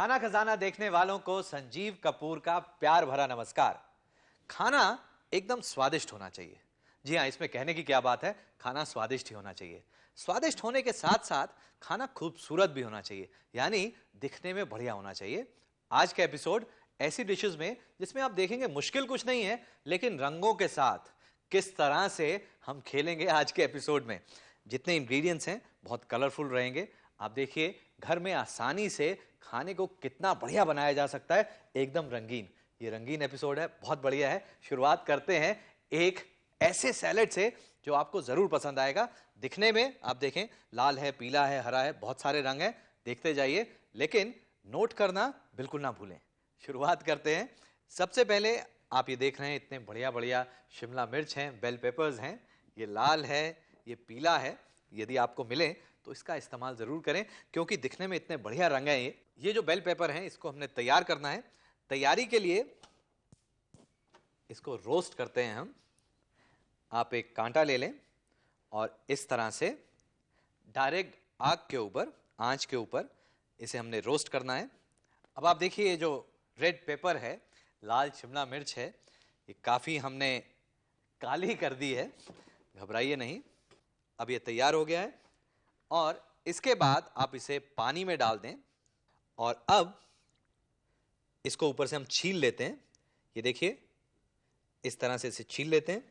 खाना खजाना देखने वालों को संजीव कपूर का प्यार भरा नमस्कार। खाना एकदम स्वादिष्ट होना चाहिए। जी हाँ, इसमें कहने की क्या बात है, खाना स्वादिष्ट ही होना चाहिए। स्वादिष्ट होने के साथ साथ खाना खूबसूरत भी होना चाहिए, यानी दिखने में बढ़िया होना चाहिए। आज का एपिसोड ऐसी डिशेस में जिसमें आप देखेंगे मुश्किल कुछ नहीं है, लेकिन रंगों के साथ किस तरह से हम खेलेंगे आज के एपिसोड में। जितने इंग्रेडिएंट्स हैं बहुत कलरफुल रहेंगे। आप देखिए घर में आसानी से खाने को कितना बढ़िया बनाया जा सकता है, एकदम रंगीन। ये रंगीन एपिसोड है, बहुत बढ़िया है। शुरुआत करते हैं एक ऐसे सैलेड से जो आपको जरूर पसंद आएगा। दिखने में आप देखें लाल है, पीला है, हरा है, बहुत सारे रंग हैं, देखते जाइए, लेकिन नोट करना बिल्कुल ना भूलें। शुरुआत करते हैं। सबसे पहले आप ये देख रहे हैं इतने बढ़िया बढ़िया शिमला मिर्च हैं, बेल पेपर्स हैं। ये लाल है, ये पीला है। यदि आपको मिले तो इसका इस्तेमाल जरूर करें, क्योंकि दिखने में इतने बढ़िया रंग हैं। ये जो बेल पेपर हैं इसको हमने तैयार करना है। तैयारी के लिए इसको रोस्ट करते हैं हम। आप एक कांटा ले लें और इस तरह से डायरेक्ट आग के ऊपर, आंच के ऊपर इसे हमने रोस्ट करना है। अब आप देखिए ये जो रेड पेपर है, लाल शिमला मिर्च है, ये काफी हमने काली कर दी है, घबराइए नहीं। अब ये तैयार हो गया है और इसके बाद आप इसे पानी में डाल दें और अब इसको ऊपर से हम छील लेते हैं। ये देखिए इस तरह से इसे छील लेते हैं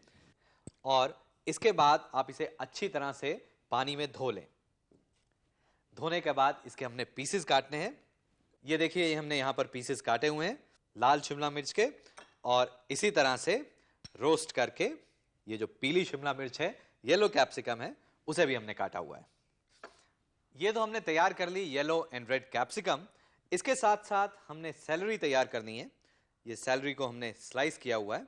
और इसके बाद आप इसे अच्छी तरह से पानी में धो लें। धोने के बाद इसके हमने पीसेस काटने हैं। ये देखिए ये हमने यहां पर पीसेस काटे हुए हैं लाल शिमला मिर्च के, और इसी तरह से रोस्ट करके ये जो पीली शिमला मिर्च है, येलो कैप्सिकम है, उसे भी हमने काटा हुआ है। ये तो हमने तैयार कर ली येलो एंड रेड कैप्सिकम। इसके साथ साथ हमने सेलरी तैयार करनी है। ये सेलरी को हमने स्लाइस किया हुआ है।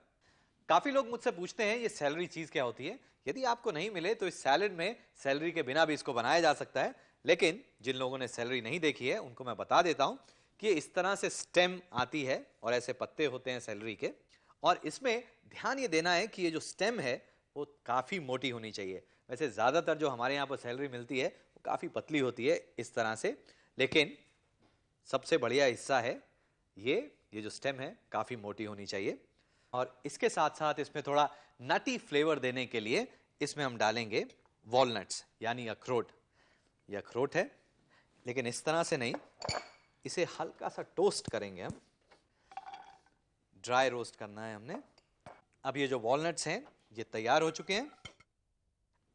काफी लोग मुझसे पूछते हैं ये सेलरी चीज क्या होती है। यदि आपको नहीं मिले तो इस सैलेड में सेलरी के बिना भी इसको बनाया जा सकता है, लेकिन जिन लोगों ने सेलरी नहीं देखी है उनको मैं बता देता हूं कि इस तरह से स्टेम आती है और ऐसे पत्ते होते हैं सेलरी के, और इसमें ध्यान ये देना है कि ये जो स्टेम है वो काफी मोटी होनी चाहिए। वैसे ज्यादातर जो हमारे यहाँ पर सेलरी मिलती है वो काफी पतली होती है इस तरह से, लेकिन सबसे बढ़िया हिस्सा है ये जो स्टेम है काफी मोटी होनी चाहिए। और इसके साथ साथ इसमें थोड़ा नटी फ्लेवर देने के लिए इसमें हम डालेंगे वॉलनट्स, यानी अखरोट। ये अखरोट है, लेकिन इस तरह से नहीं, इसे हल्का सा टोस्ट करेंगे हम। ड्राई रोस्ट करना है हमने। अब ये जो वॉलनट्स हैं ये तैयार हो चुके हैं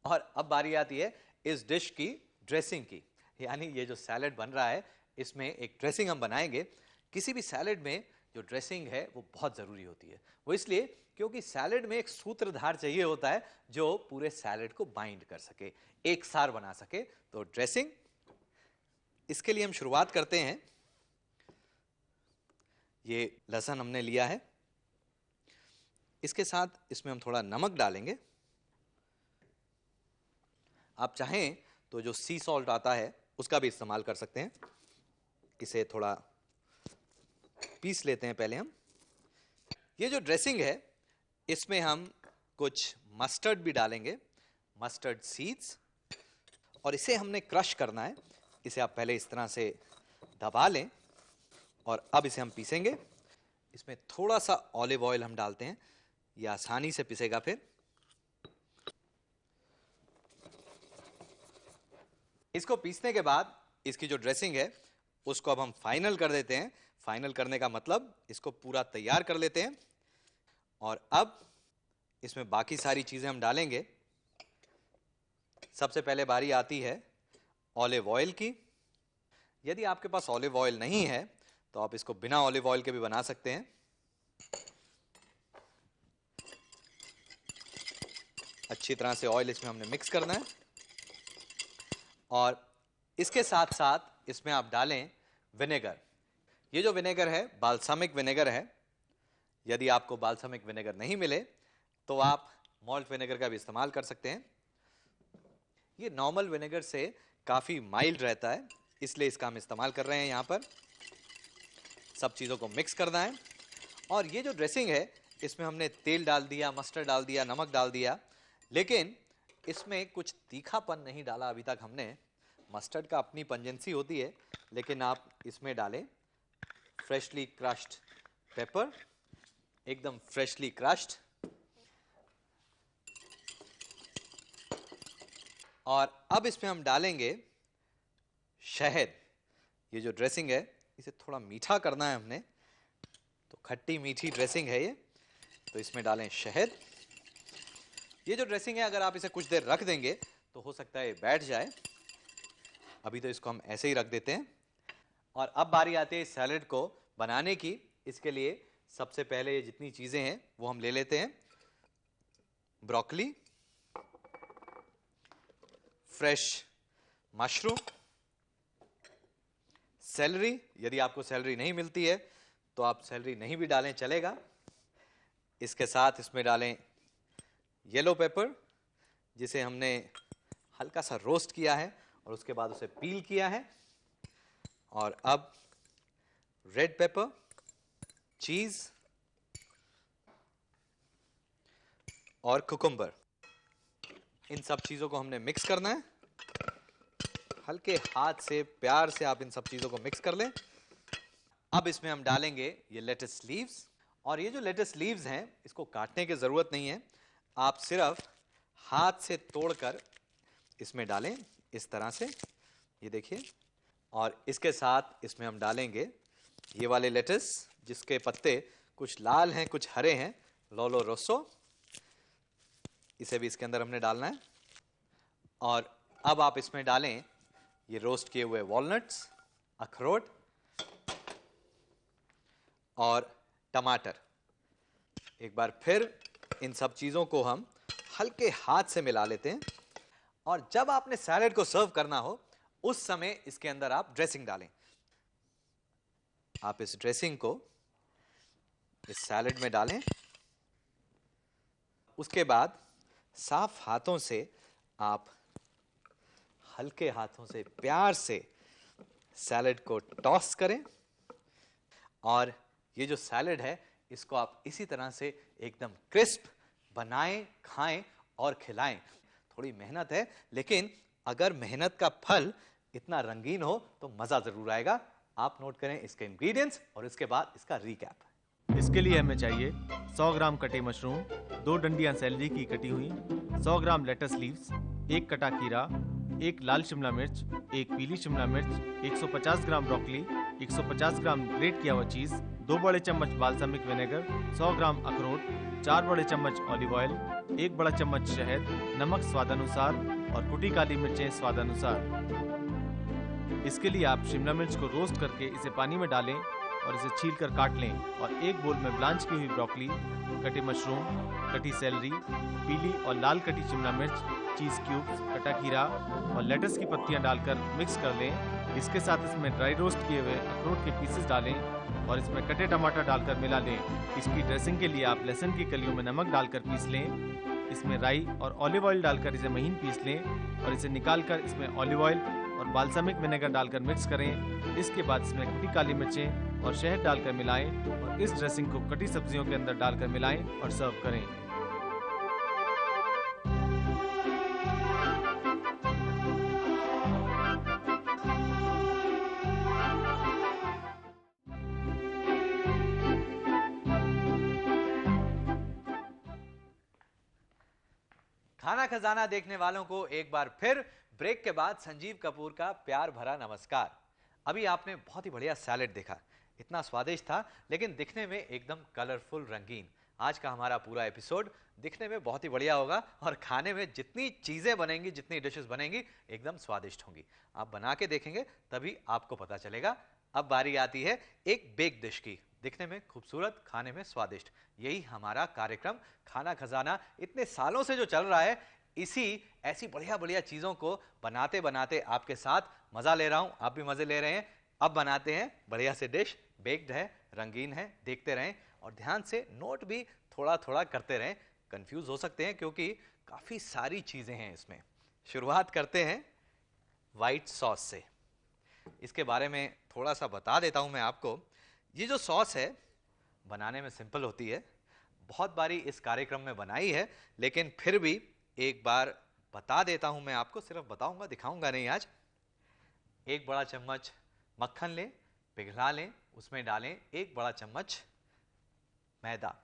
और अब बारी आती है इस डिश की ड्रेसिंग की। यानी ये जो सैलेड बन रहा है इसमें एक ड्रेसिंग हम बनाएंगे। किसी भी सैलेड में जो ड्रेसिंग है वो बहुत जरूरी होती है। वो इसलिए क्योंकि सैलेड में एक सूत्रधार चाहिए होता है जो पूरे सैलेड को बाइंड कर सके, एक सार बना सके। तो ड्रेसिंग, इसके लिए हम शुरुआत करते हैं। ये लहसुन हमने लिया है, इसके साथ इसमें हम थोड़ा नमक डालेंगे। आप चाहें तो जो सी सॉल्ट आता है उसका भी इस्तेमाल कर सकते हैं। इसे थोड़ा पीस लेते हैं पहले हम। ये जो ड्रेसिंग है इसमें हम कुछ मस्टर्ड भी डालेंगे, मस्टर्ड सीड्स, और इसे हमने क्रश करना है। इसे आप पहले इस तरह से दबा लें और अब इसे हम पीसेंगे। इसमें थोड़ा सा ऑलिव ऑयल हम डालते हैं, यह आसानी से पिसेगा। फिर इसको पीसने के बाद इसकी जो ड्रेसिंग है उसको अब हम फाइनल कर देते हैं। फाइनल करने का मतलब इसको पूरा तैयार कर लेते हैं और अब इसमें बाकी सारी चीजें हम डालेंगे। सबसे पहले बारी आती है ऑलिव ऑयल की। यदि आपके पास ऑलिव ऑयल नहीं है तो आप इसको बिना ऑलिव ऑयल के भी बना सकते हैं। अच्छी तरह से ऑयल इसमें हमने मिक्स करना है और इसके साथ साथ इसमें आप डालें विनेगर। ये जो विनेगर है बाल्सामिक विनेगर है। यदि आपको बाल्सामिक विनेगर नहीं मिले तो आप मॉल्ट विनेगर का भी इस्तेमाल कर सकते हैं। ये नॉर्मल विनेगर से काफी माइल्ड रहता है, इसलिए इसका हम इस्तेमाल कर रहे हैं। यहां पर सब चीजों को मिक्स करना है और ये जो ड्रेसिंग है इसमें हमने तेल डाल दिया, मस्टर्ड डाल दिया, नमक डाल दिया, लेकिन इसमें कुछ तीखापन नहीं डाला अभी तक हमने। मस्टर्ड का अपनी पंजेंसी होती है, लेकिन आप इसमें डालें फ्रेशली क्रश्ड पेपर, एकदम फ्रेशली क्रश्ड। और अब इसमें हम डालेंगे शहद। ये जो ड्रेसिंग है इसे थोड़ा मीठा करना है हमने, तो खट्टी मीठी ड्रेसिंग है ये, तो इसमें डालें शहद। ये जो ड्रेसिंग है अगर आप इसे कुछ देर रख देंगे तो हो सकता है ये बैठ जाए। अभी तो इसको हम ऐसे ही रख देते हैं। और अब बारी आती है सैलेड को बनाने की। इसके लिए सबसे पहले ये जितनी चीजें हैं वो हम ले लेते हैं। ब्रोकली, फ्रेश मशरूम, सेलरी, यदि आपको सेलरी नहीं मिलती है तो आप सेलरी नहीं भी डालें चलेगा। इसके साथ इसमें डालें येलो पेपर, जिसे हमने हल्का सा रोस्ट किया है और उसके बाद उसे पील किया है। और अब रेड पेपर, चीज और कुकुम्बर, इन सब चीजों को हमने मिक्स करना है। हल्के हाथ से प्यार से आप इन सब चीजों को मिक्स कर लें। अब इसमें हम डालेंगे ये लेटस लीव्स। और ये जो लेटस लीव्स हैं इसको काटने की जरूरत नहीं है, आप सिर्फ हाथ से तोड़कर इसमें डालें इस तरह से, ये देखिए। और इसके साथ इसमें हम डालेंगे ये वाले लेटस, जिसके पत्ते कुछ लाल हैं कुछ हरे हैं, लोलो रोसो, इसे भी इसके अंदर हमने डालना है। और अब आप इसमें डालें ये रोस्ट किए हुए वॉलनट्स, अखरोट और टमाटर। एक बार फिर इन सब चीजों को हम हल्के हाथ से मिला लेते हैं। और जब आपने सैलेड को सर्व करना हो उस समय इसके अंदर आप ड्रेसिंग डालें। आप इस ड्रेसिंग को इस सैलेड में डालें। उसके बाद साफ हाथों से आप हल्के हाथों से प्यार से सैलेड को टॉस करें। और ये जो सैलेड है इसको आप इसी तरह से एकदम क्रिस्प बनाएं, खाएं और खिलाएं। थोड़ी मेहनत है, लेकिन अगर मेहनत का फल इतना रंगीन हो तो मजा जरूर आएगा। आप नोट करें इसके इंग्रेडिएंट्स और इसके बाद इसका रीकैप। इसके लिए हमें चाहिए 100 ग्राम कटे मशरूम, 2 डंडियां सैलरी की कटी हुई, 100 ग्राम लेटस लीव्स, 1 कटा खीरा, 1 लाल शिमला मिर्च, 1 पीली शिमला मिर्च, 150 ग्राम ब्रोकली, 150 ग्राम ग्रेट किया हुआ चीज, 2 बड़े चम्मच बाल्समिक विनेगर, 100 ग्राम अखरोट, 4 बड़े चम्मच ऑलिव ऑयल, 1 बड़ा चम्मच शहद, नमक स्वादानुसार और कुटी काली मिर्चें स्वादानुसार। इसके लिए आप शिमला मिर्च को रोस्ट करके इसे पानी में डालें और इसे छीलकर काट लें। और एक बोल में ब्लांच की हुई ब्रोकली, कटे मशरूम, कटी सेलरी, पीली और लाल कटी शिमला मिर्च, चीज क्यूब्स, कटा खीरा और लेटस की पत्तियां डालकर मिक्स कर लें। इसके साथ इसमें ड्राई रोस्ट किए हुए अखरोट के पीसेस डालें और इसमें कटे टमाटर डालकर मिला लें। इसकी ड्रेसिंग के लिए आप लहसुन की कलियों में नमक डालकर पीस लें। इसमें राई और ऑलिव ऑयल डालकर इसे महीन पीस लें और इसे निकालकर इसमें ऑलिव ऑयल और बाल्समिक विनेगर डालकर मिक्स करें। इसके बाद इसमें कुटी काली मिर्चें और शहद डालकर मिलाएं और इस ड्रेसिंग को कटी सब्जियों के अंदर डालकर मिलाएं और सर्व करें। खाना खजाना देखने वालों को एक बार फिर ब्रेक के बाद संजीव कपूर का प्यार भरा नमस्कार। अभी आपने बहुत ही बढ़िया सैलेड देखा, इतना स्वादिष्ट था, लेकिन दिखने में एकदम कलरफुल, रंगीन। आज का हमारा पूरा एपिसोड दिखने में बहुत ही बढ़िया होगा और खाने में जितनी चीजें बनेंगी, जितनी डिशेस बनेंगी, एकदम स्वादिष्ट होंगी। आप बना के देखेंगे तभी आपको पता चलेगा। अब बारी आती है एक बेक डिश की, दिखने में खूबसूरत, खाने में स्वादिष्ट। यही हमारा कार्यक्रम खाना खजाना इतने सालों से जो चल रहा है, इसी ऐसी बढ़िया बढ़िया चीजों को बनाते बनाते आपके साथ मजा ले रहा हूं, आप भी मजे ले रहे हैं। अब बनाते हैं बढ़िया से डिश, बेक्ड है, रंगीन है, देखते रहें और ध्यान से नोट भी थोड़ा थोड़ा करते रहें। कंफ्यूज हो सकते हैं क्योंकि काफी सारी चीजें हैं इसमें। शुरुआत करते हैं व्हाइट सॉस से। इसके बारे में थोड़ा सा बता देता हूं मैं आपको। ये जो सॉस है बनाने में सिंपल होती है, बहुत बारी इस कार्यक्रम में बनाई है, लेकिन फिर भी एक बार बता देता हूं मैं आपको। सिर्फ बताऊंगा, दिखाऊंगा नहीं आज। 1 बड़ा चम्मच मक्खन लें, पिघला लें, उसमें डालें 1 बड़ा चम्मच मैदा,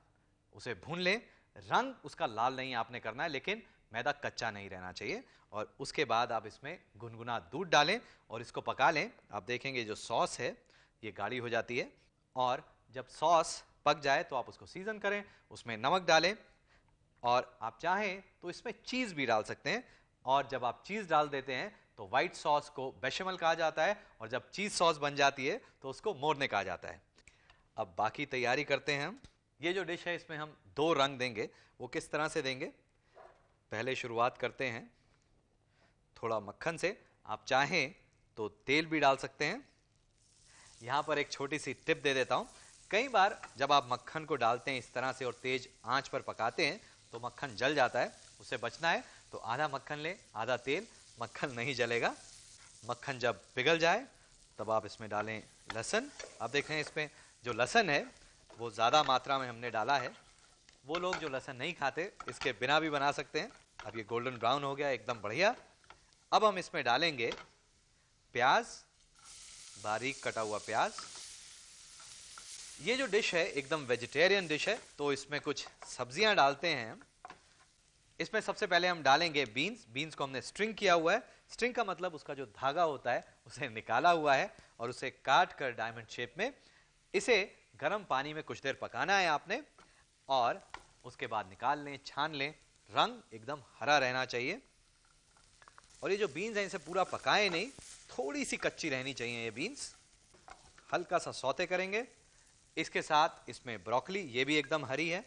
उसे भून लें। रंग उसका लाल नहीं आपने करना है, लेकिन मैदा कच्चा नहीं रहना चाहिए। और उसके बाद आप इसमें गुनगुना दूध डालें और इसको पका लें। आप देखेंगे जो सॉस है ये गाढ़ी हो जाती है। और जब सॉस पक जाए तो आप उसको सीजन करें, उसमें नमक डालें और आप चाहें तो इसमें चीज़ भी डाल सकते हैं। और जब आप चीज़ डाल देते हैं तो व्हाइट सॉस को बेशमल कहा जाता है, और जब चीज़ सॉस बन जाती है तो उसको मोरने कहा जाता है। अब बाकी तैयारी करते हैं हम। ये जो डिश है इसमें हम 2 रंग देंगे। वो किस तरह से देंगे, पहले शुरुआत करते हैं थोड़ा मक्खन से। आप चाहें तो तेल भी डाल सकते हैं। यहां पर एक छोटी सी टिप दे देता हूं, कई बार जब आप मक्खन को डालते हैं इस तरह से और तेज आंच पर पकाते हैं तो मक्खन जल जाता है। उससे बचना है तो आधा मक्खन लें आधा तेल, मक्खन नहीं जलेगा। मक्खन जब पिघल जाए तब आप इसमें डालें लहसुन। आप देख रहे हैं इसमें जो लहसुन है वो ज़्यादा मात्रा में हमने डाला है। वो लोग जो लहसुन नहीं खाते इसके बिना भी बना सकते हैं। अब ये गोल्डन ब्राउन हो गया एकदम बढ़िया। अब हम इसमें डालेंगे प्याज, बारीक कटा हुआ प्याज। ये जो डिश है एकदम वेजिटेरियन डिश है, तो इसमें कुछ सब्जियां डालते हैं हम। इसमें सबसे पहले हम डालेंगे बीन्स। बीन्स को हमने स्ट्रिंग किया हुआ है। स्ट्रिंग का मतलब उसका जो धागा होता है उसे निकाला हुआ है और उसे काट कर डायमंड शेप में इसे गर्म पानी में कुछ देर पकाना है आपने, और उसके बाद निकाल लें, छान लें। रंग एकदम हरा रहना चाहिए। और ये जो बीन्स हैं इसे पूरा पकाएं नहीं, थोड़ी सी कच्ची रहनी चाहिए ये बीन्स। हल्का सा सौते करेंगे। इसके साथ इसमें ब्रोकली, ये भी एकदम हरी है।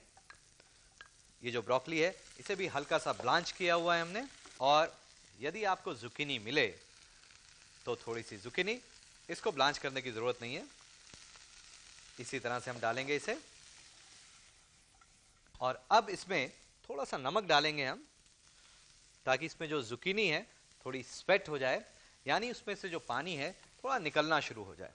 ये जो ब्रोकली है इसे भी हल्का सा ब्लांच किया हुआ है हमने। और यदि आपको जुकीनी मिले तो थोड़ी सी जुकीनी, इसको ब्लांच करने की जरूरत नहीं है। इसी तरह से हम डालेंगे इसे। और अब इसमें थोड़ा सा नमक डालेंगे हम, ताकि इसमें जो जुकीनी है थोड़ी स्वेट हो जाए, यानी उसमें से जो पानी है थोड़ा निकलना शुरू हो जाए।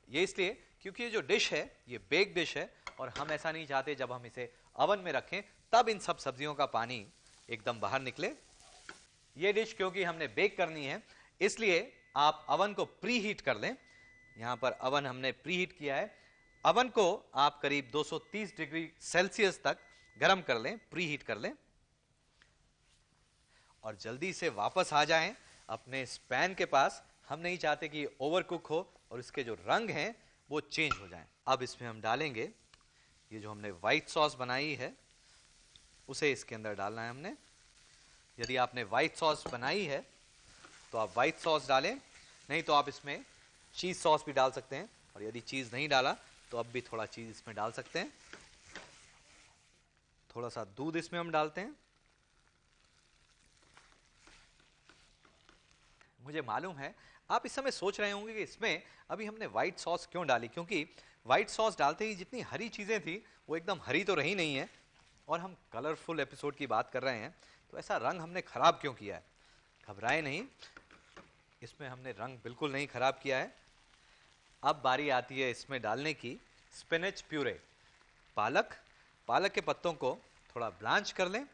ये इसलिए क्योंकि ये जो डिश है ये बेक डिश है, और हम ऐसा नहीं चाहते जब हम इसे अवन में रखें तब इन सब सब्जियों का पानी एकदम बाहर निकले। ये डिश क्योंकि हमने बेक करनी है इसलिए आप अवन को प्री हीट कर लें। यहां पर अवन हमने प्री हीट किया है। अवन को आप करीब 230 डिग्री सेल्सियस तक गर्म कर लें, प्री हीट कर लें। और जल्दी से वापस आ जाएं अपने इस पैन के पास। हम नहीं चाहते कि ओवर कुक हो और इसके जो रंग हैं वो चेंज हो जाएं। अब इसमें हम डालेंगे ये जो हमने व्हाइट सॉस बनाई है, उसे इसके अंदर डालना है हमने। यदि आपने व्हाइट सॉस बनाई है तो आप व्हाइट सॉस डालें, नहीं तो आप इसमें चीज़ सॉस भी डाल सकते हैं। और यदि चीज़ नहीं डाला तो अब भी थोड़ा चीज़ इसमें डाल सकते हैं। थोड़ा सा दूध इसमें हम डालते हैं। मुझे मालूम है आप इस समय सोच रहे होंगे कि इसमें अभी हमने व्हाइट सॉस क्यों डाली, क्योंकि व्हाइट सॉस डालते ही जितनी हरी चीज़ें थी वो एकदम हरी तो रही नहीं है, और हम कलरफुल एपिसोड की बात कर रहे हैं, तो ऐसा रंग हमने खराब क्यों किया है। घबराए नहीं, इसमें हमने रंग बिल्कुल नहीं खराब किया है। अब बारी आती है इसमें डालने की स्पिनच प्यूरे। पालक के पत्तों को थोड़ा ब्लांच कर लें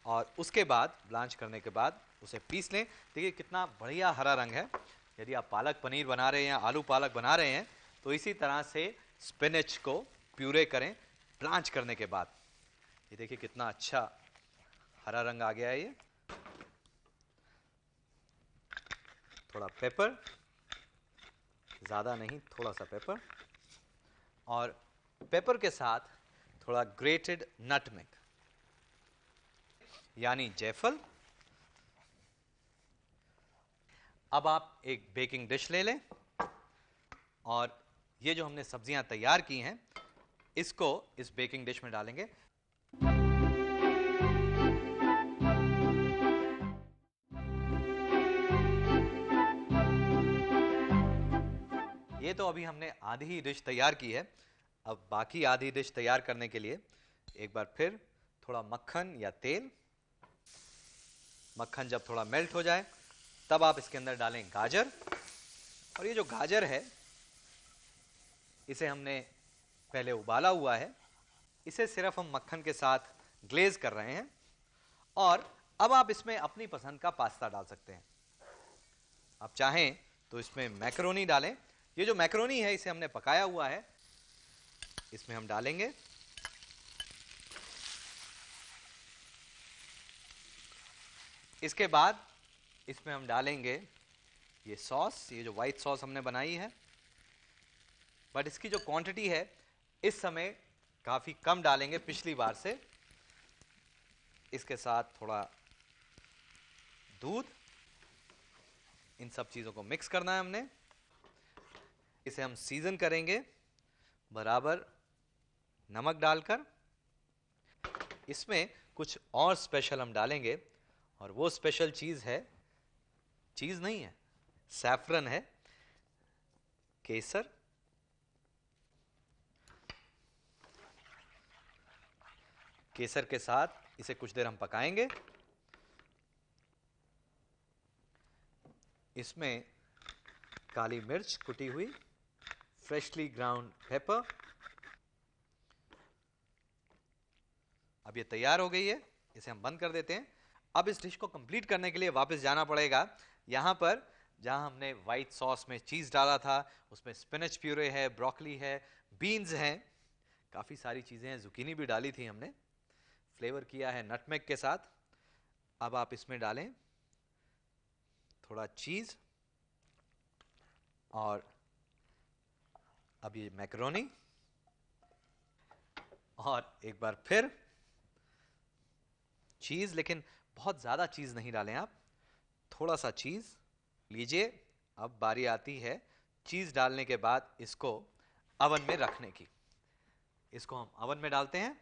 और उसके बाद ब्लांच करने के बाद उसे पीस लें। देखिए कितना बढ़िया हरा रंग है। यदि आप पालक पनीर बना रहे हैं या आलू पालक बना रहे हैं तो इसी तरह से स्पिनच को प्यूरे करें ब्लांच करने के बाद। ये देखिए कितना अच्छा हरा रंग आ गया है। ये थोड़ा पेपर, ज़्यादा नहीं, थोड़ा सा पेपर, और पेपर के साथ थोड़ा ग्रेटेड नटमेग यानी जायफल। अब आप एक बेकिंग डिश ले लें और ये जो हमने सब्जियां तैयार की हैं इसको इस बेकिंग डिश में डालेंगे। ये तो अभी हमने आधी ही डिश तैयार की है। अब बाकी आधी डिश तैयार करने के लिए एक बार फिर थोड़ा मक्खन या तेल। मक्खन जब थोड़ा मेल्ट हो जाए तब आप इसके अंदर डालें गाजर। और ये जो गाजर है इसे हमने पहले उबाला हुआ है, इसे सिर्फ हम मक्खन के साथ ग्लेज कर रहे हैं। और अब आप इसमें अपनी पसंद का पास्ता डाल सकते हैं। आप चाहें तो इसमें मैकरोनी डालें। ये जो मैक्रोनी है इसे हमने पकाया हुआ है, इसमें हम डालेंगे। इसके बाद इसमें हम डालेंगे ये सॉस, ये जो व्हाइट सॉस हमने बनाई है, बट इसकी जो क्वांटिटी है इस समय काफी कम डालेंगे पिछली बार से। इसके साथ थोड़ा दूध, इन सब चीजों को मिक्स करना है हमने। इसे हम सीजन करेंगे बराबर नमक डालकर। इसमें कुछ और स्पेशल हम डालेंगे, और वो स्पेशल चीज है, चीज नहीं है, सैफरन है, केसर। केसर के साथ इसे कुछ देर हम पकाएंगे। इसमें काली मिर्च कुटी हुई, फ्रेशली ग्राउंड पेपर। अब ये तैयार हो गई है, इसे हम बंद कर देते हैं। अब इस डिश को कंप्लीट करने के लिए वापस जाना पड़ेगा। यहां पर जहां हमने व्हाइट सॉस में चीज डाला था, उसमें स्पिनच प्यूरे है, ब्रोकली है, बीन्स हैं, काफी सारी चीजें हैं, जुकीनी भी डाली थी हमने, फ्लेवर किया है नटमेग के साथ। अब आप इसमें डालें थोड़ा चीज, और अब ये मैक्रोनी, और एक बार फिर चीज, लेकिन बहुत ज्यादा चीज नहीं डालें आप, थोड़ा सा चीज लीजिए। अब बारी आती है चीज डालने के बाद इसको अवन में रखने की। इसको हम अवन में डालते हैं।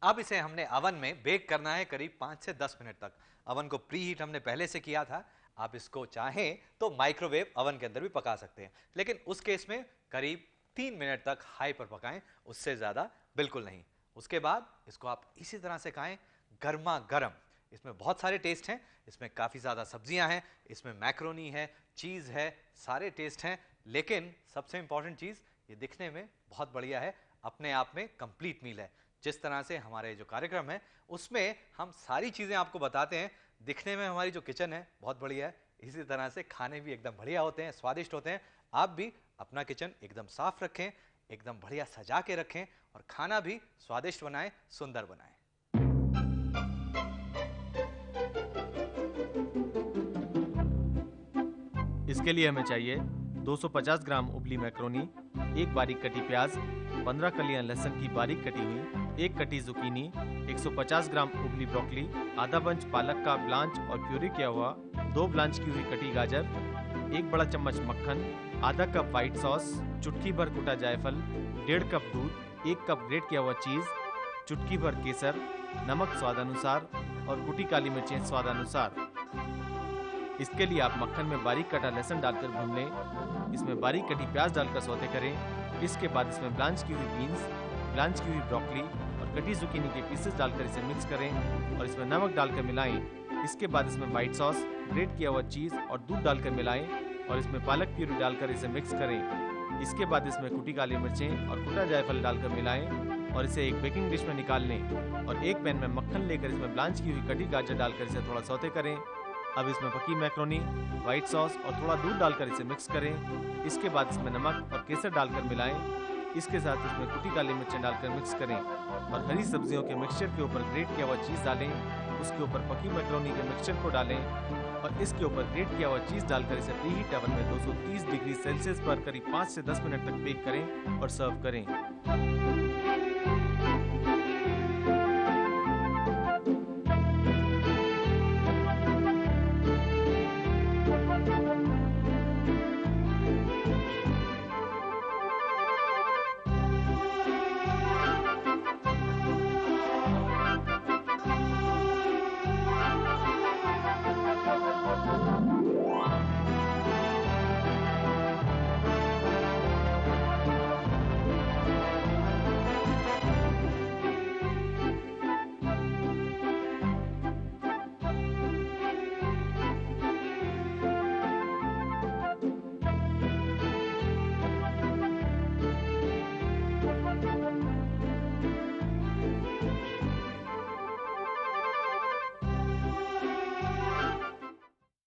अब इसे हमने अवन में बेक करना है करीब 5 से 10 मिनट तक। अवन को प्री हीट हमने पहले से किया था। आप इसको चाहें तो माइक्रोवेव अवन के अंदर भी पका सकते हैं, लेकिन उस केस में करीब 3 मिनट तक हाई पर पकाएं, उससे ज्यादा बिल्कुल नहीं। उसके बाद इसको आप इसी तरह से खाएं, गर्मा गर्म। इसमें बहुत सारे टेस्ट हैं, इसमें काफी ज्यादा सब्जियां हैं, इसमें मैक्रोनी है, चीज है, सारे टेस्ट हैं, लेकिन सबसे इंपॉर्टेंट चीज ये दिखने में बहुत बढ़िया है, अपने आप में कंप्लीट मील है। जिस तरह से हमारे जो कार्यक्रम है उसमें हम सारी चीजें आपको बताते हैं, दिखने में हमारी जो किचन है बहुत बढ़िया है, इसी तरह से खाने भी एकदम बढ़िया होते हैं, स्वादिष्ट होते हैं। आप भी अपना किचन एकदम साफ रखें, एकदम बढ़िया सजा के रखें, और खाना भी स्वादिष्ट बनाएं, सुंदर बनाएं। इसके लिए हमें चाहिए 250 ग्राम उबली मैक्रोनी, एक बारीक कटी प्याज, 15 कलियां लहसुन की बारीक कटी हुई, एक कटी जुकीनी, 150 ग्राम उबली ब्रोकली, आधा बंच पालक का ब्लांच और प्यूरी किया हुआ, 2 ब्लांच की हुई कटी गाजर, 1 बड़ा चम्मच मक्खन, आधा कप व्हाइट सॉस, चुटकी भर कुटा जायफल, 1.5 कप दूध, 1 कप ग्रेट किया हुआ चीज, चुटकी भर केसर, नमक स्वादानुसार और कुटी काली मिर्चें स्वादानुसार। इसके लिए आप मक्खन में बारीक कटा लहसुन डालकर भून लें। इसमें बारीक कटी प्याज डालकर सौते करें। इसके बाद इसमें ब्लांच की हुई बीन्स, ब्लांच की हुई ब्रोकली और कटी जुकीनी के पीसेस डालकर इसे मिक्स करें और इसमें नमक डालकर मिलाएं। इसके बाद इसमें व्हाइट सॉस, ग्रेट किया हुआ चीज और दूध डालकर मिलाएं और इसमें पालक प्यूरी डालकर इसे मिक्स करें। इसके बाद इसमें कुटी काली मिर्चें और कुटा जायफल डालकर मिलाएं और इसे एक बेकिंग डिश में निकाल लें और एक पैन में मक्खन लेकर इसमें ब्लांच की हुई कटी गाजर डालकर इसे थोड़ा सौते करें। अब इसमें पकी मैक्रोनी, व्हाइट सॉस और थोड़ा दूध डालकर इसे मिक्स करें। इसके बाद इसमें नमक और केसर डालकर मिलाएं। इसके साथ इसमें कुटी काली मिर्चें डालकर मिक्स करें और हरी सब्जियों के मिक्सचर के ऊपर ग्रेट किया हुआ चीज़ डालें। उसके ऊपर पकी मैक्रोनी के मिक्सचर को डालें और इसके ऊपर ग्रेट किया हुआ चीज़ डालकर इसे प्रीहीट ओवन में 230 डिग्री सेल्सियस पर करीब 5 से 10 मिनट तक बेक करें और सर्व करें।